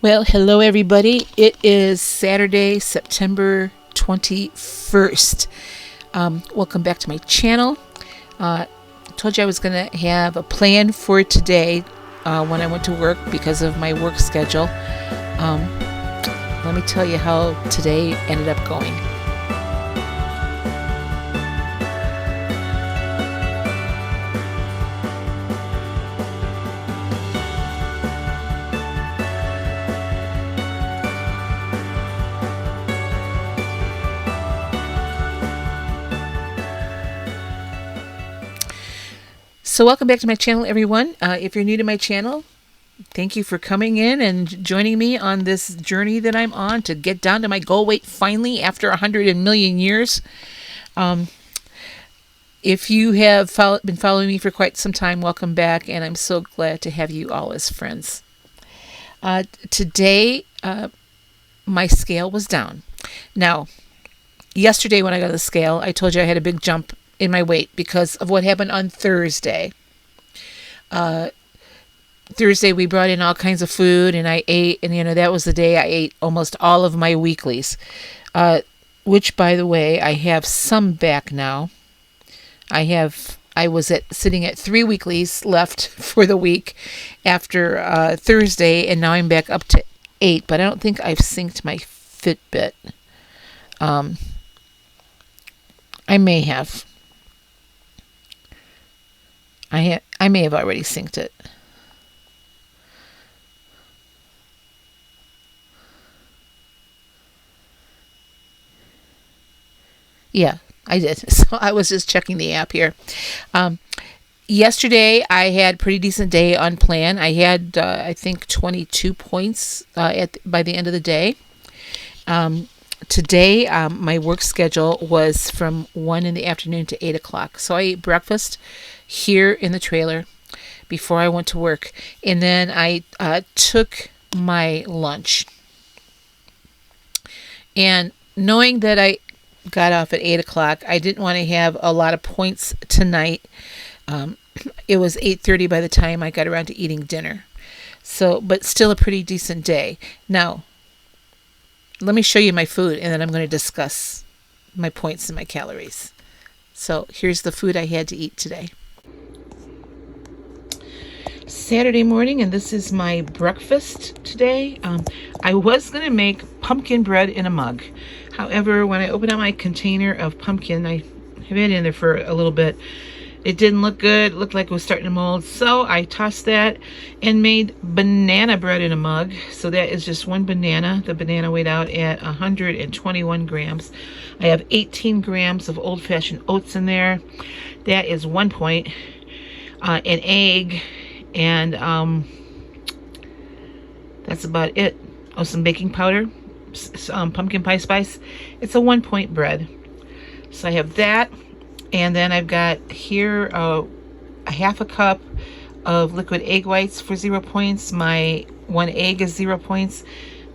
Well, hello everybody. It is Saturday, September 21st. Welcome back to my channel. I told you I was going to have a plan for today when I went to work because of my work schedule. Let me tell you how today ended up going. So welcome back to my channel, everyone. If you're new to my channel, thank you for coming in and joining me on this journey that I'm on to get down to my goal weight finally after 100 million years. If you have been following me for quite some time, welcome back, and I'm so glad to have you all as friends. Today, my scale was down. Now, yesterday when I got on the scale, I told you I had a big jump in my weight because of what happened on Thursday. Thursday we brought in all kinds of food and I ate, and that was the day I ate almost all of my weeklies, which by the way, I have some back now. I was sitting at 3 weeklies left for the week after Thursday, and now I'm back up to 8, but I don't think I've synced my Fitbit. I may have. I may have already synced it. Yeah, I did. So I was just checking the app here. Yesterday, I had a pretty decent day on plan. I had, I think, 22 points by the end of the day. Today, my work schedule was from 1 in the afternoon to 8 o'clock. So I ate breakfast here in the trailer before I went to work. And then I took my lunch. And knowing that I got off at 8 o'clock, I didn't want to have a lot of points tonight. It was 8:30 by the time I got around to eating dinner. So, but still a pretty decent day. Now, let me show you my food, and then I'm going to discuss my points and my calories. So here's the food I had to eat today. Saturday morning, and this is my breakfast today. I was going to make pumpkin bread in a mug. However, when I opened up my container of pumpkin, I have it in there for a little bit. It didn't look good. It looked like it was starting to mold. So I tossed that and made banana bread in a mug. So that is just one banana. The banana weighed out at 121 grams. I have 18 grams of old-fashioned oats in there. That is 1 point. An egg, and that's about it. Oh, some baking powder, pumpkin pie spice. It's a 1 point bread. So I have that. And then I've got here a half a cup of liquid egg whites for 0 points. My 1 egg is 0 points.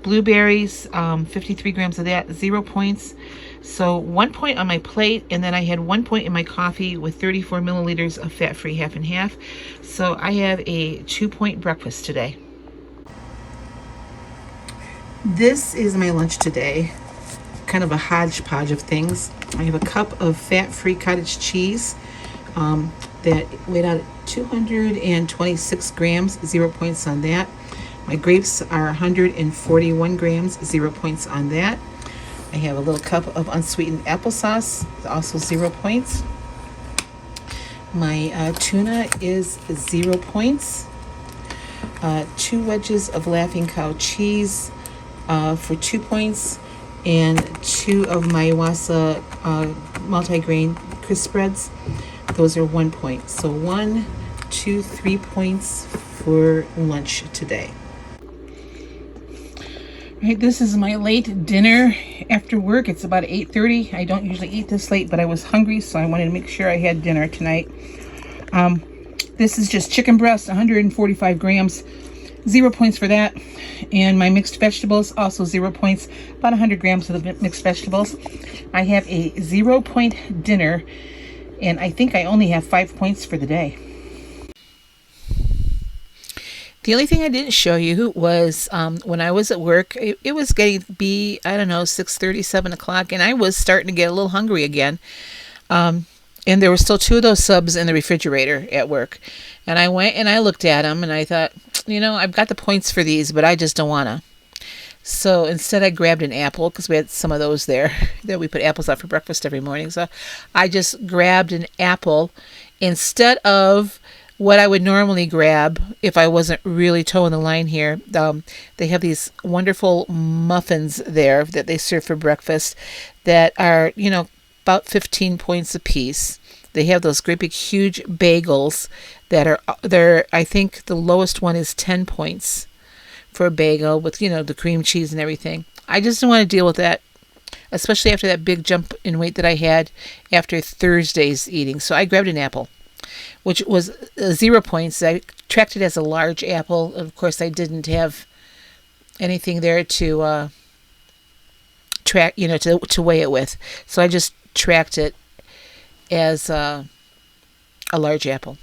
Blueberries, 53 grams of that, 0 points. So 1 point on my plate, and then I had 1 point in my coffee with 34 milliliters of fat-free half and half. So I have a 2 point breakfast today. This is my lunch today. Kind of a hodgepodge of things. I have a cup of fat-free cottage cheese that weighed out at 226 grams, 0 points on that. My grapes are 141 grams, 0 points on that. I have a little cup of unsweetened applesauce, also 0 points. My tuna is 0 points. 2 wedges of Laughing Cow cheese for 2 points. And 2 of my Wasa multigrain crisp spreads. Those are 1 point. So 1, 2, 3 points for lunch today. All right, this is my late dinner after work. It's about 8:30. I don't usually eat this late, but I was hungry, so I wanted to make sure I had dinner tonight. This is just chicken breast, 145 grams. 0 points for that. And my mixed vegetables, also 0 points, about 100 grams of the mixed vegetables. I have a 0 point dinner, and I think I only have 5 points for the day. The only thing I didn't show you was when I was at work, it was getting to be, I don't know, 6:30, 7 o'clock, and I was starting to get a little hungry again. Um, and there were still two of those subs in the refrigerator at work. And I went and I looked at them and I thought, I've got the points for these, but I just don't want to. So instead, I grabbed an apple because we had some of those there that we put apples out for breakfast every morning. So I just grabbed an apple instead of what I would normally grab if I wasn't really towing the line here. They have these wonderful muffins there that they serve for breakfast that are, about 15 points a piece. They have those great big huge bagels that are, I think the lowest one is 10 points for a bagel with, the cream cheese and everything. I just don't want to deal with that, especially after that big jump in weight that I had after Thursday's eating. So I grabbed an apple, which was 0 points. I tracked it as a large apple. Of course, I didn't have anything there to track, to weigh it with. So I just tracked it as a large apple.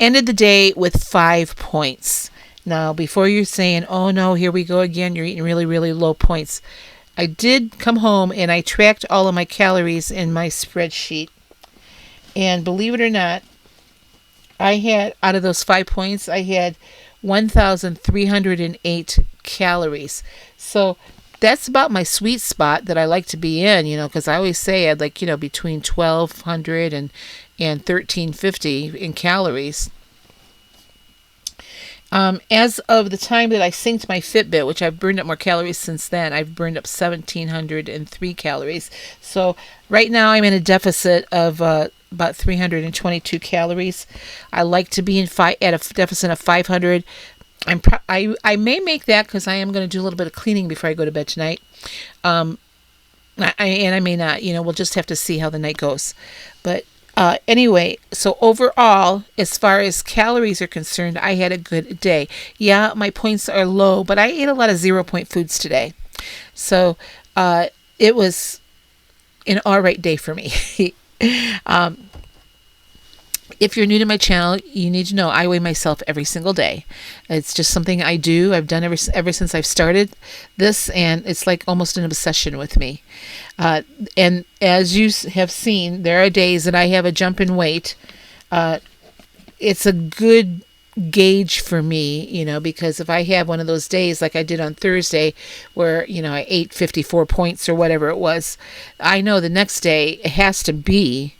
Ended the day with 5 points. Now, before you're saying, oh no, here we go again, you're eating really, really low points, I did come home and I tracked all of my calories in my spreadsheet. And believe it or not, I had, out of those 5 points, I had 1,308 calories. So that's about my sweet spot that I like to be in, because I always say I'd like, between 1,200 and 1,350 in calories. As of the time that I synced my Fitbit, which I've burned up more calories since then, I've burned up 1,703 calories. So right now I'm in a deficit of about 322 calories. I like to be at a deficit of 500. I may make that because I am going to do a little bit of cleaning before I go to bed tonight. I may not. We'll just have to see how the night goes. But anyway, so overall, as far as calories are concerned, I had a good day. Yeah, my points are low, but I ate a lot of 0-point foods today. So it was an all right day for me. If you're new to my channel, you need to know I weigh myself every single day. It's just something I do. I've done ever since I've started this, and it's like almost an obsession with me. And as you have seen, there are days that I have a jump in weight. It's a good gauge for me, because if I have one of those days like I did on Thursday where, I ate 54 points or whatever it was, I know the next day it has to be,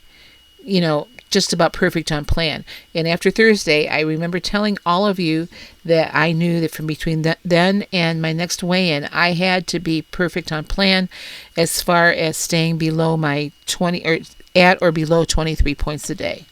just about perfect on plan. And after Thursday, I remember telling all of you that I knew that from between then and my next weigh-in, I had to be perfect on plan as far as staying below my 20 or at or below 23 points a day.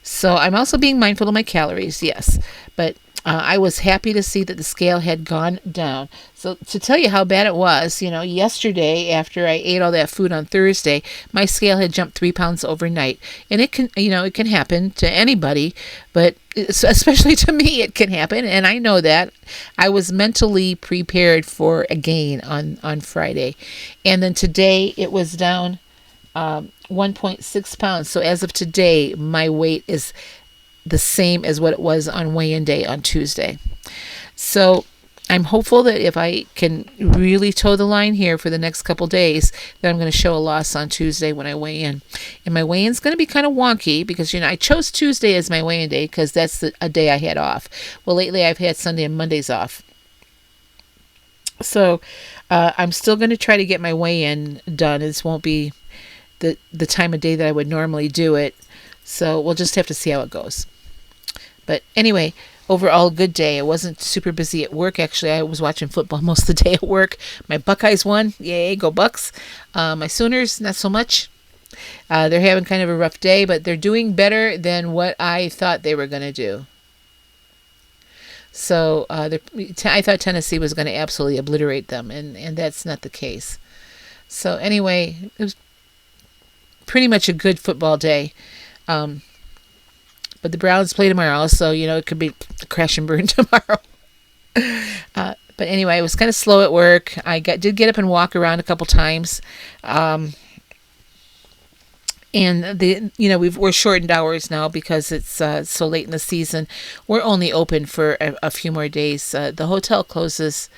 So I'm also being mindful of my calories, yes, but I was happy to see that the scale had gone down. So to tell you how bad it was, yesterday after I ate all that food on Thursday, my scale had jumped 3 pounds overnight. And it can happen to anybody, but especially to me, it can happen. And I know that. I was mentally prepared for a gain on Friday. And then today it was down 1.6 pounds. So as of today, my weight is the same as what it was on weigh-in day on Tuesday. So I'm hopeful that if I can really toe the line here for the next couple days, that I'm going to show a loss on Tuesday when I weigh in. And my weigh-in is going to be kind of wonky because, I chose Tuesday as my weigh-in day because that's a day I had off. Well, lately I've had Sunday and Mondays off. So I'm still going to try to get my weigh-in done. This won't be the time of day that I would normally do it. So we'll just have to see how it goes. But anyway, overall, good day. I wasn't super busy at work. Actually, I was watching football most of the day at work. My Buckeyes won. Yay, go Bucks. My Sooners, not so much. They're having kind of a rough day, but they're doing better than what I thought they were going to do. So I thought Tennessee was going to absolutely obliterate them, and that's not the case. So anyway, it was pretty much a good football day. But the Browns play tomorrow, so, it could be crash and burn tomorrow. But anyway, I was kind of slow at work. I did get up and walk around a couple times. And And we're shortened hours now because it's so late in the season. We're only open for a few more days. The hotel closes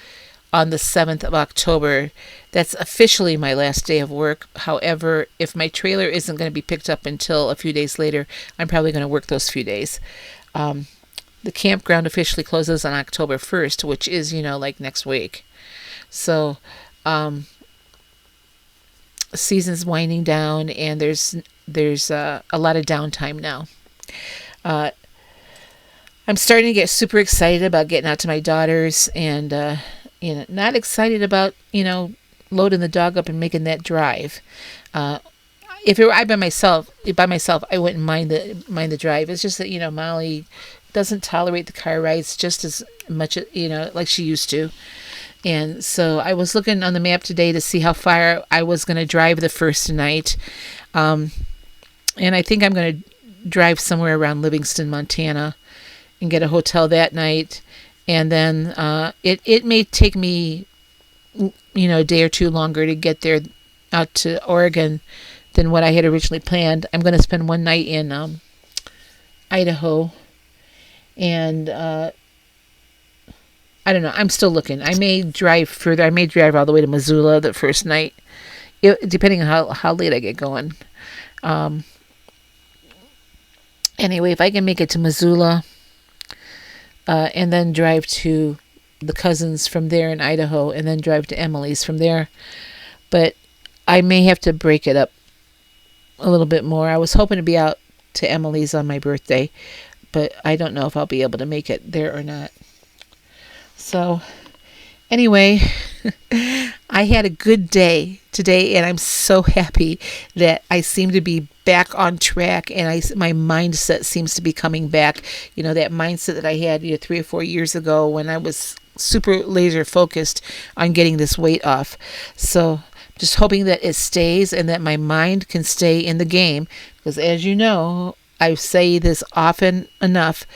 on the 7th of October. That's officially my last day of work. However, if my trailer isn't going to be picked up until a few days later, I'm probably going to work those few days. The campground officially closes on October 1st, which is, like next week. So, season's winding down, and there's a lot of downtime now. I'm starting to get super excited about getting out to my daughters, and not excited about loading the dog up and making that drive. If it were by myself, I wouldn't mind the drive. It's just that Molly doesn't tolerate the car rides just as much like she used to. And so I was looking on the map today to see how far I was going to drive the first night. And I think I'm going to drive somewhere around Livingston, Montana, and get a hotel that night. And then it may take me, a day or two longer to get there out to Oregon than what I had originally planned. I'm going to spend one night in Idaho. And I don't know. I'm still looking. I may drive further. I may drive all the way to Missoula the first night, depending on how late I get going. Anyway, if I can make it to Missoula, and then drive to the cousins from there in Idaho, and then drive to Emily's from there. But I may have to break it up a little bit more. I was hoping to be out to Emily's on my birthday, but I don't know if I'll be able to make it there or not. So anyway, I had a good day today, and I'm so happy that I seem to be back on track, and my mindset seems to be coming back. That mindset that I had 3 or 4 years ago when I was super laser focused on getting this weight off. So just hoping that it stays and that my mind can stay in the game, because as you know, I say this often enough,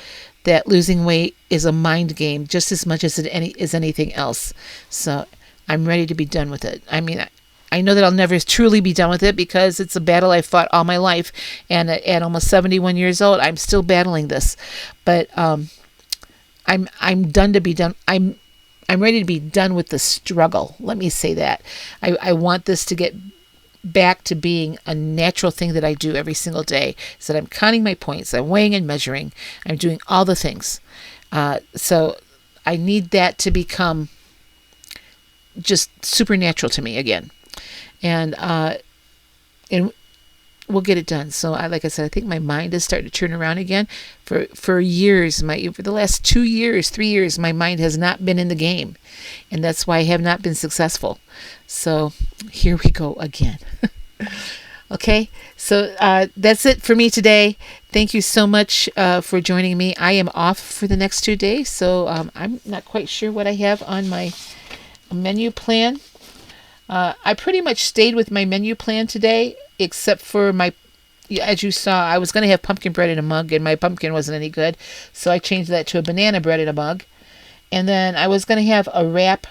that losing weight is a mind game just as much as it is anything else. So I'm ready to be done with it. I mean, I know that I'll never truly be done with it because it's a battle I've fought all my life, and at almost 71 years old, I'm still battling this. But I'm done to be done. I'm ready to be done with the struggle. Let me say that. I want this to get back to being a natural thing that I do every single day. So that I'm counting my points, I'm weighing and measuring, I'm doing all the things. So I need that to become just supernatural to me again. And we'll get it done. So like I said, I think my mind is starting to turn around again. For years, for the last 2 years, 3 years, my mind has not been in the game. And that's why I have not been successful. So here we go again. Okay, so that's it for me today. Thank you so much for joining me. I am off for the next 2 days, so I'm not quite sure what I have on my menu plan. I pretty much stayed with my menu plan today, except for as you saw, I was going to have pumpkin bread in a mug, and my pumpkin wasn't any good, so I changed that to a banana bread in a mug. And then I was going to have a wrap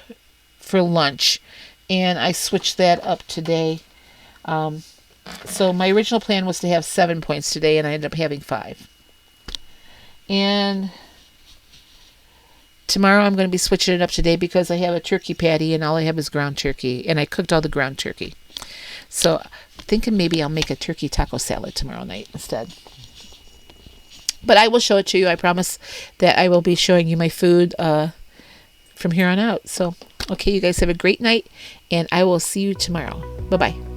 for lunch, and I switched that up today. So my original plan was to have 7 points today, and I ended up having 5. And tomorrow I'm going to be switching it up today because I have a turkey patty, and all I have is ground turkey, and I cooked all the ground turkey. So thinking maybe I'll make a turkey taco salad tomorrow night instead. But I will show it to you. I promise that I will be showing you my food from here on out. So, okay, you guys have a great night, and I will see you tomorrow. Bye-bye.